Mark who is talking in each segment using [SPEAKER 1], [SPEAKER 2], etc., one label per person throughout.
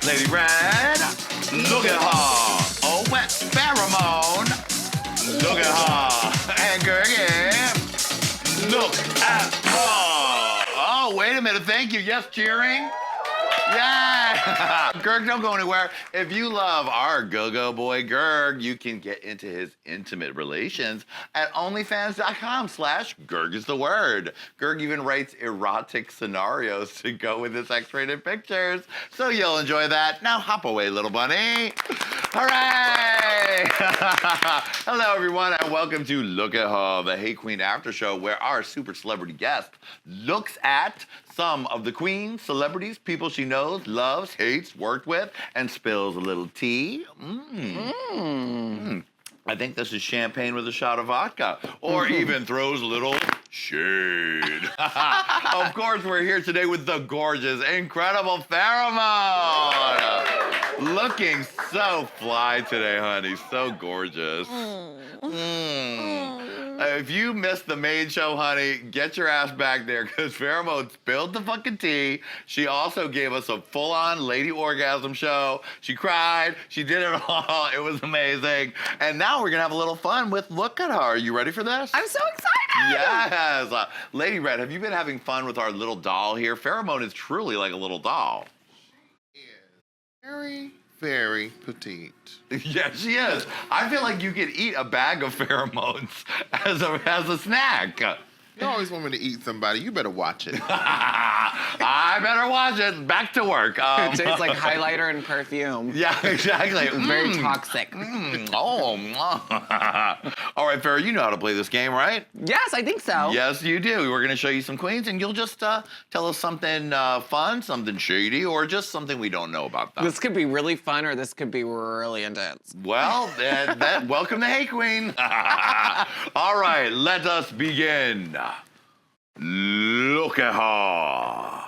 [SPEAKER 1] Lady Red, look at her. Oh, FARRAH MOAN, look at her. And Gergie, look at her. Oh, wait a minute. Thank you. Yes, cheering. Yeah! Gerg, don't go anywhere. If you love our go-go boy Gerg, you can get into his intimate relations at onlyfans.com/Gerg is the word. Gerg even writes erotic scenarios to go with his X-rated pictures, so you'll enjoy that. Now hop away, little bunny. Hooray! Hello, everyone, and welcome to Look at Her, the Hey Qween after show, where our super celebrity guest looks at some of the Queen celebrities, people she knows, loves, hates, worked with, and spills a little tea. I think this is champagne with a shot of vodka, or even throws a little shade. Of course, we're here today with the gorgeous, incredible FARRAH MOAN. Looking so fly today, honey. So gorgeous. If you missed the main show, honey, get your ass back there, because FARRAH MOAN spilled the fucking tea. She also gave us a full-on lady orgasm show. She cried. She did it all. It was amazing. And now we're going to have a little fun with Look at Her. Are you ready for this?
[SPEAKER 2] I'm so excited!
[SPEAKER 1] Yes! Lady Red, have you been having fun with our little doll here? FARRAH MOAN is truly like a little doll.
[SPEAKER 3] She is very, very petite.
[SPEAKER 1] Yeah, she is. I feel like you could eat a bag of FARRAH MOANs as a snack.
[SPEAKER 3] You always want me to eat somebody. You better watch it.
[SPEAKER 1] I better watch it. Back to work.
[SPEAKER 2] It tastes like highlighter and perfume.
[SPEAKER 1] Yeah, exactly.
[SPEAKER 2] It's very toxic.
[SPEAKER 1] Oh. All right, FARRAH, you know how to play this game, right?
[SPEAKER 2] Yes, I think so.
[SPEAKER 1] Yes, you do. We're going to show you some queens, and you'll just tell us something fun, something shady, or just something we don't know about them.
[SPEAKER 2] This could be really fun, or this could be really intense.
[SPEAKER 1] Well, welcome to Hey Qween. All right, let us begin. Look at her.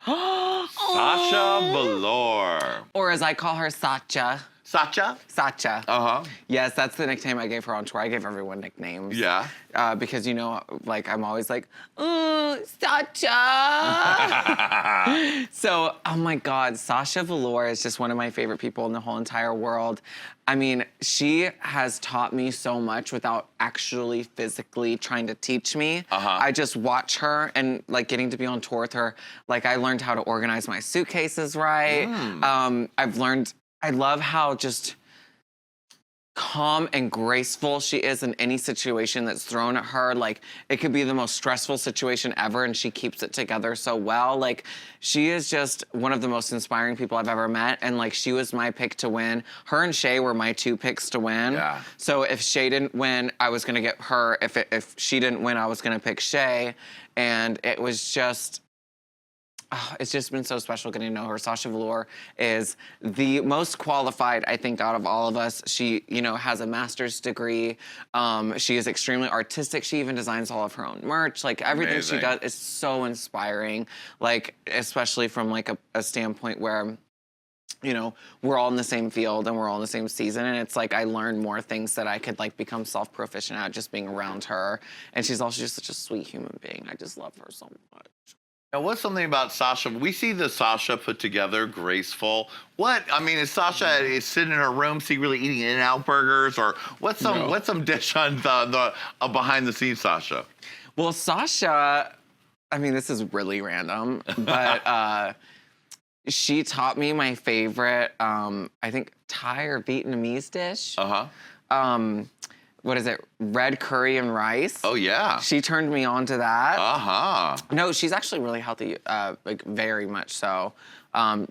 [SPEAKER 1] Sasha Velour.
[SPEAKER 2] Or as I call her, Sacha.
[SPEAKER 1] Sacha?
[SPEAKER 2] Sacha.
[SPEAKER 1] Uh-huh.
[SPEAKER 2] Yes, that's the nickname I gave her on tour. I gave everyone nicknames.
[SPEAKER 1] Yeah.
[SPEAKER 2] Because, you know, like, I'm always like, ooh, Sacha. So, oh my God, Sasha Velour is just one of my favorite people in the whole entire world. I mean, she has taught me so much without actually physically trying to teach me. I just watch her and, like, getting to be on tour with her. Like, I learned how to organize my suitcases right. I love how just calm and graceful she is in any situation that's thrown at her. Like, it could be the most stressful situation ever, and she keeps it together so well. Like, she is just one of the most inspiring people I've ever met, and, like, she was my pick to win. Her and Shay were my two picks to win.
[SPEAKER 1] Yeah.
[SPEAKER 2] So if Shay didn't win, I was gonna get her. If she didn't win, I was gonna pick Shay. And it was just... Oh, it's just been so special getting to know her. Sasha Velour is the most qualified, I think, out of all of us. She, you know, has a master's degree. She is extremely artistic. She even designs all of her own merch. Like, everything she does is so inspiring. Like, especially from, like, a standpoint where, you know, we're all in the same field and we're all in the same season. And it's like I learned more things that I could, like, become self-proficient at just being around her. And she's also just such a sweet human being. I just love her so much.
[SPEAKER 1] Now, what's something about Sasha? We see the Sasha put together, graceful. What, I mean, is Sasha sitting in her room secretly eating In-N-Out burgers, or what's some dish on the behind the scenes, Sasha?
[SPEAKER 2] Well, Sasha, I mean, this is really random, but she taught me my favorite, I think, Thai or Vietnamese dish. What is it? Red curry and rice.
[SPEAKER 1] Oh, yeah.
[SPEAKER 2] She turned me on to that. No, she's actually really healthy, like, very much so.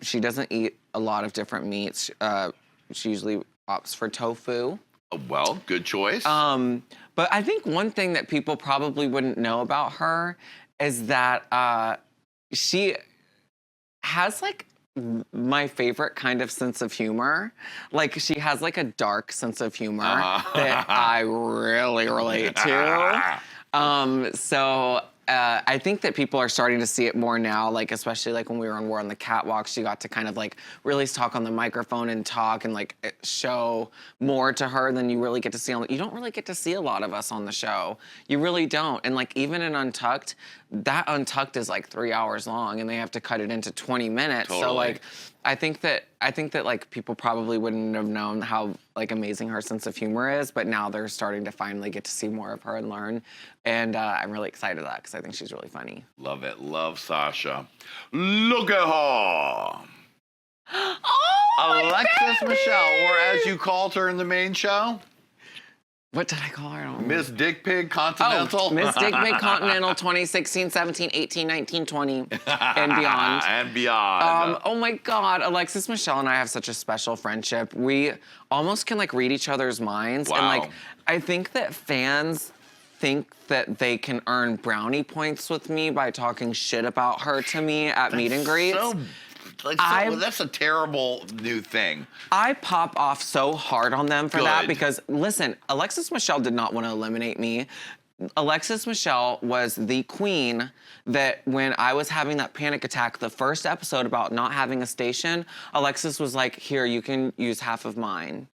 [SPEAKER 2] She doesn't eat a lot of different meats. She usually opts for tofu.
[SPEAKER 1] Well, good choice.
[SPEAKER 2] But I think one thing that people probably wouldn't know about her is that she has, like, my favorite kind of sense of humor. Like, she has, like, a dark sense of humor that I really relate to. So I think that people are starting to see it more now, like, especially, like, when we were on the catwalk, she got to kind of, like, really talk on the microphone and talk and, like, show more to her than you really get to see on... You don't really get to see a lot of us on the show. You really don't. And, like, even in Untucked, that Untucked is, like, 3 hours long, and they have to cut it into 20 minutes.
[SPEAKER 1] Totally.
[SPEAKER 2] So, like, I think that like people probably wouldn't have known how like amazing her sense of humor is, but now they're starting to finally get to see more of her and learn. And I'm really excited about that because I think she's really funny.
[SPEAKER 1] Love it. Love Sasha. Look at her.
[SPEAKER 2] Oh,
[SPEAKER 1] Alexis Michelle, or as you called her in the main show,
[SPEAKER 2] what did I call her? I don't know.
[SPEAKER 1] Miss Dick Pig Continental.
[SPEAKER 2] Oh, Miss Dick Pig Continental 2016, 17, 18, 19, 20, and beyond.
[SPEAKER 1] And beyond.
[SPEAKER 2] Oh my God, Alexis Michelle and I have such a special friendship. We almost can like read each other's minds.
[SPEAKER 1] Wow.
[SPEAKER 2] And like, I think that fans think that they can earn brownie points with me by talking shit about her to me at meet and greets.
[SPEAKER 1] That's a terrible new thing.
[SPEAKER 2] I pop off so hard on them for that
[SPEAKER 1] Good.
[SPEAKER 2] because, listen, Alexis Michelle did not want to eliminate me. Alexis Michelle was the queen that when I was having that panic attack, the first episode about not having a station, Alexis was like, here, you can use half of mine.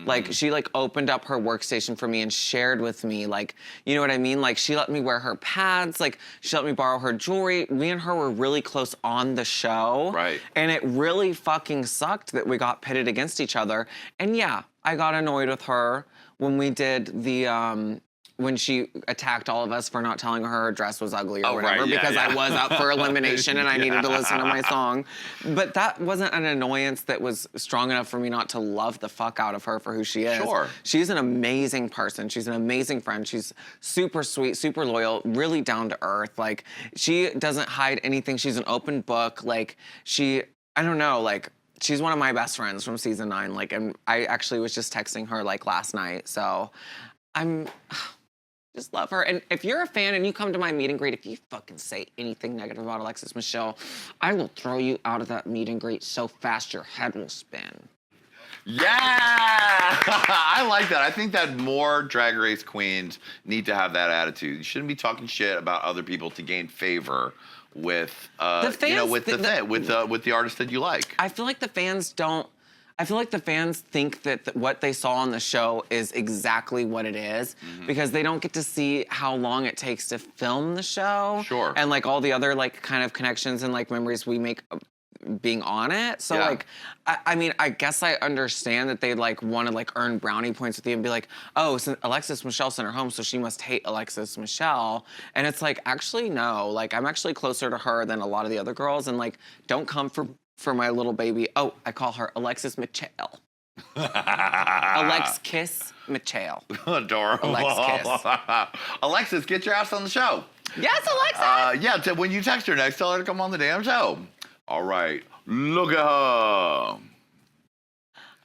[SPEAKER 2] Like, she, like, opened up her workstation for me and shared with me, like, you know what I mean? Like, she let me wear her pads, like, she let me borrow her jewelry. Me and her were really close on the show.
[SPEAKER 1] Right.
[SPEAKER 2] And it really fucking sucked that we got pitted against each other. And yeah, I got annoyed with her when we did the, when she attacked all of us for not telling her dress was ugly or whatever,
[SPEAKER 1] right, yeah,
[SPEAKER 2] because
[SPEAKER 1] yeah.
[SPEAKER 2] I was up for elimination and I needed to listen to my song. But that wasn't an annoyance that was strong enough for me not to love the fuck out of her for who she is.
[SPEAKER 1] Sure.
[SPEAKER 2] She's an amazing person. She's an amazing friend. She's super sweet, super loyal, really down to earth. Like, she doesn't hide anything. She's an open book. Like, I don't know, like, she's one of my best friends from season 9. Like, and I actually was just texting her, like, last night. So just love her. And if you're a fan and you come to my meet and greet, if you fucking say anything negative about Alexis Michelle, I will throw you out of that meet and greet so fast your head will spin.
[SPEAKER 1] Yeah! I like that. I think that more Drag Race queens need to have that attitude. You shouldn't be talking shit about other people to gain favor with, with the artist that you like.
[SPEAKER 2] I feel like the fans think that what they saw on the show is exactly what it is because they don't get to see how long it takes to film the show.
[SPEAKER 1] Sure.
[SPEAKER 2] And like all the other like kind of connections and like memories we make being on it. So like, I mean, I guess I understand that they like want to like earn brownie points with you and be like, oh, since Alexis Michelle sent her home, so she must hate Alexis Michelle. And it's like, actually, no. Like, I'm actually closer to her than a lot of the other girls. And like, don't come for my little baby. Oh, I call her Alexis Michelle. Alexis Michelle.
[SPEAKER 1] Adorable.
[SPEAKER 2] Alexis.
[SPEAKER 1] Alexis, get your ass on the show.
[SPEAKER 2] Yes, Alexis!
[SPEAKER 1] When you text her next, tell her to come on the damn show. All right, look at her.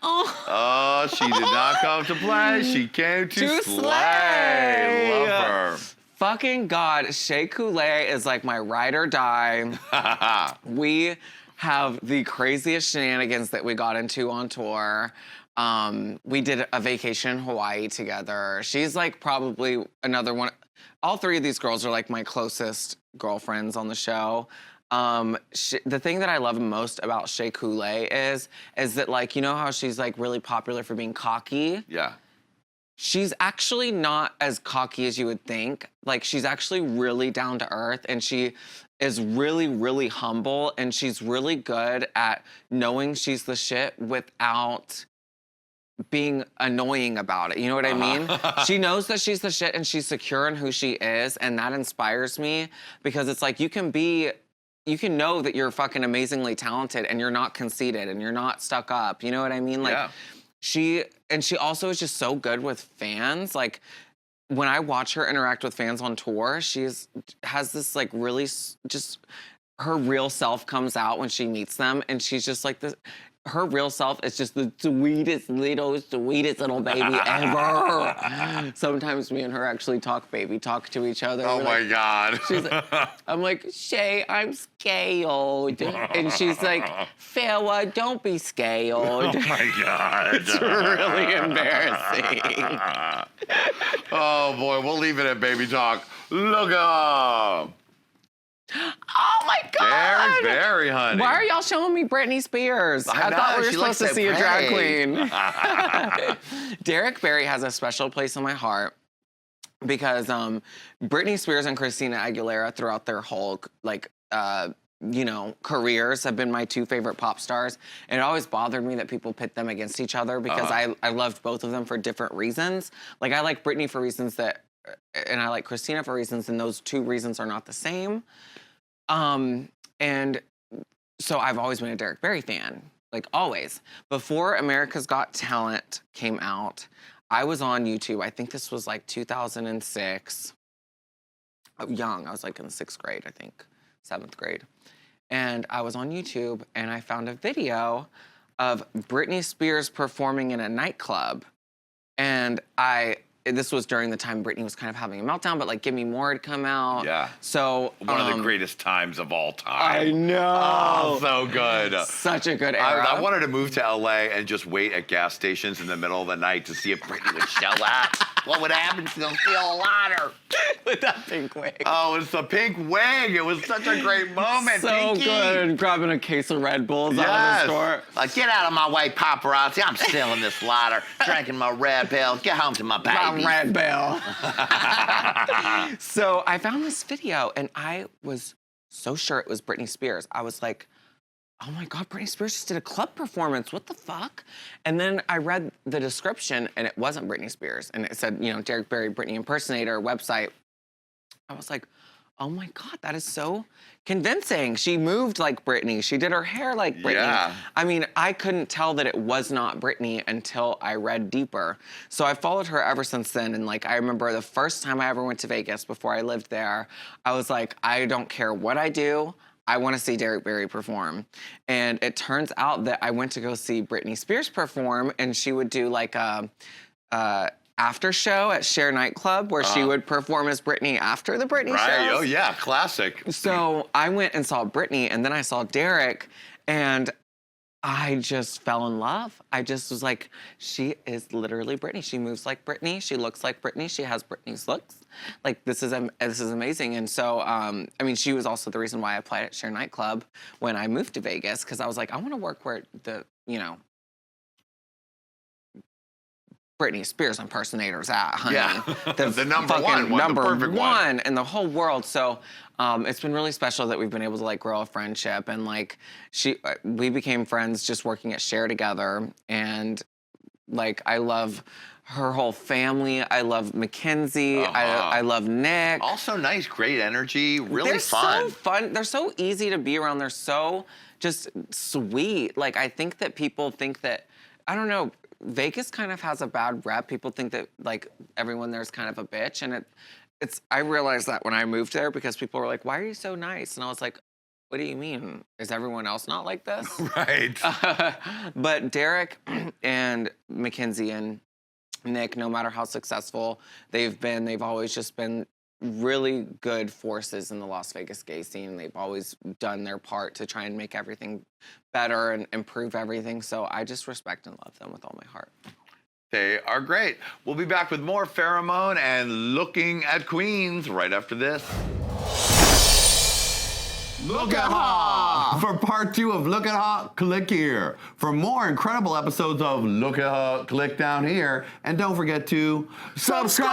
[SPEAKER 1] Oh, she did not come to play. She came to slay. Love her.
[SPEAKER 2] Fucking God, Shay Coulee is like my ride or die. We have the craziest shenanigans that we got into on tour. We did a vacation in Hawaii together. She's like probably another one. All three of these girls are like my closest girlfriends on the show. The thing that I love most about Shay Coulee is that like, you know how she's like really popular for being cocky?
[SPEAKER 1] Yeah.
[SPEAKER 2] She's actually not as cocky as you would think. Like, she's actually really down to earth, and she is really, really humble, and she's really good at knowing she's the shit without being annoying about it. You know what I mean? She knows that she's the shit, and she's secure in who she is, and that inspires me because it's like you can know that you're fucking amazingly talented, and you're not conceited, and you're not stuck up. You know what I mean? Like,
[SPEAKER 1] yeah.
[SPEAKER 2] She also is just so good with fans. Like, when I watch her interact with fans on tour, has this like really just her real self comes out when she meets them, and she's just like this. Her real self is just the sweetest little baby ever. Sometimes me and her actually talk baby talk to each other.
[SPEAKER 1] Oh my God.
[SPEAKER 2] I'm like, Shay, I'm scaled. And she's like, Farrah, don't be scaled.
[SPEAKER 1] Oh my God.
[SPEAKER 2] It's really embarrassing.
[SPEAKER 1] Oh boy, we'll leave it at baby talk. Look up.
[SPEAKER 2] Oh my God!
[SPEAKER 1] Very, honey.
[SPEAKER 2] Why are y'all showing me Britney Spears? I thought we were supposed to see a drag queen. Derek Barry has a special place in my heart because Britney Spears and Christina Aguilera throughout their whole you know, careers have been my two favorite pop stars. And it always bothered me that people pit them against each other because I loved both of them for different reasons. Like, I like Britney for reasons that, and I like Christina for reasons, and those two reasons are not the same. And so I've always been a Derek Barry fan, like always. Before America's Got Talent came out, I was on YouTube. I think this was like 2006. Young, I was like in the 6th grade, I think, 7th grade. And I was on YouTube and I found a video of Britney Spears performing in a nightclub. And this was during the time Britney was kind of having a meltdown, but like Give Me More had come out.
[SPEAKER 1] Yeah.
[SPEAKER 2] So
[SPEAKER 1] one of the greatest times of all time.
[SPEAKER 2] I know.
[SPEAKER 1] Oh, so good.
[SPEAKER 2] Such a good era.
[SPEAKER 1] I wanted to move to LA and just wait at gas stations in the middle of the night to see if Britney would show up. What would happen? She'll feel louder.
[SPEAKER 2] With that pink wig.
[SPEAKER 1] Oh, it's the pink wig. It was such a great moment.
[SPEAKER 2] So
[SPEAKER 1] Pinky.
[SPEAKER 2] good. Grabbing a case of Red Bulls out of the store.
[SPEAKER 1] Like, get out of my way, paparazzi. I'm still in this ladder, drinking my Red Bull. Get home to my baby.
[SPEAKER 2] My Red Bull. So I found this video, and I was so sure it was Britney Spears. I was like, oh my God, Britney Spears just did a club performance. What the fuck? And then I read the description, and it wasn't Britney Spears. And it said, you know, Derek Barry, Britney impersonator, website. I was like, oh my God, that is so convincing. She moved like Britney. She did her hair like Britney.
[SPEAKER 1] Yeah.
[SPEAKER 2] I mean, I couldn't tell that it was not Britney until I read deeper. So I followed her ever since then. And like, I remember the first time I ever went to Vegas before I lived there, I was like, I don't care what I do. I want to see Derek Barry perform. And it turns out that I went to go see Britney Spears perform, and she would do like a after show at Cher nightclub where she would perform as Britney after the Britney shows.
[SPEAKER 1] Oh, yeah, classic.
[SPEAKER 2] So I went and saw Britney, and then I saw Derek, and I just fell in love. I just was like, she is literally Britney. She moves like Britney. She looks like Britney. She has Britney's looks. Like, this is amazing. And so, I mean, she was also the reason why I applied at Cher nightclub when I moved to Vegas, because I was like, I want to work where the, you know, Britney Spears impersonators at, honey.
[SPEAKER 1] Yeah, the number
[SPEAKER 2] fucking
[SPEAKER 1] one,
[SPEAKER 2] number
[SPEAKER 1] the perfect
[SPEAKER 2] one in the whole world. So it's been really special that we've been able to like grow a friendship, and like we became friends just working at Cher together, and like I love her whole family. I love Mackenzie. I love Nick.
[SPEAKER 1] Also nice, great energy, really
[SPEAKER 2] They're
[SPEAKER 1] fun.
[SPEAKER 2] so fun. They're so easy to be around. They're so just sweet. Like, I think that people think that, I don't know, Vegas kind of has a bad rep. People think that like everyone there's kind of a bitch, and I realized that when I moved there because people were like, "Why are you so nice?" And I was like, "What do you mean? Is everyone else not like this?"
[SPEAKER 1] Right.
[SPEAKER 2] But Derek and Mackenzie and Nick, no matter how successful they've always just been really good forces in the Las Vegas gay scene. They've always done their part to try and make everything better and improve everything. So I just respect and love them with all my heart.
[SPEAKER 1] They are great. We'll be back with more FARRAH MOAN and Looking at Queens right after this.
[SPEAKER 3] Look at her! For part 2 of Look at her, click here. For more incredible episodes of Look at her, click down here. And don't forget to subscribe!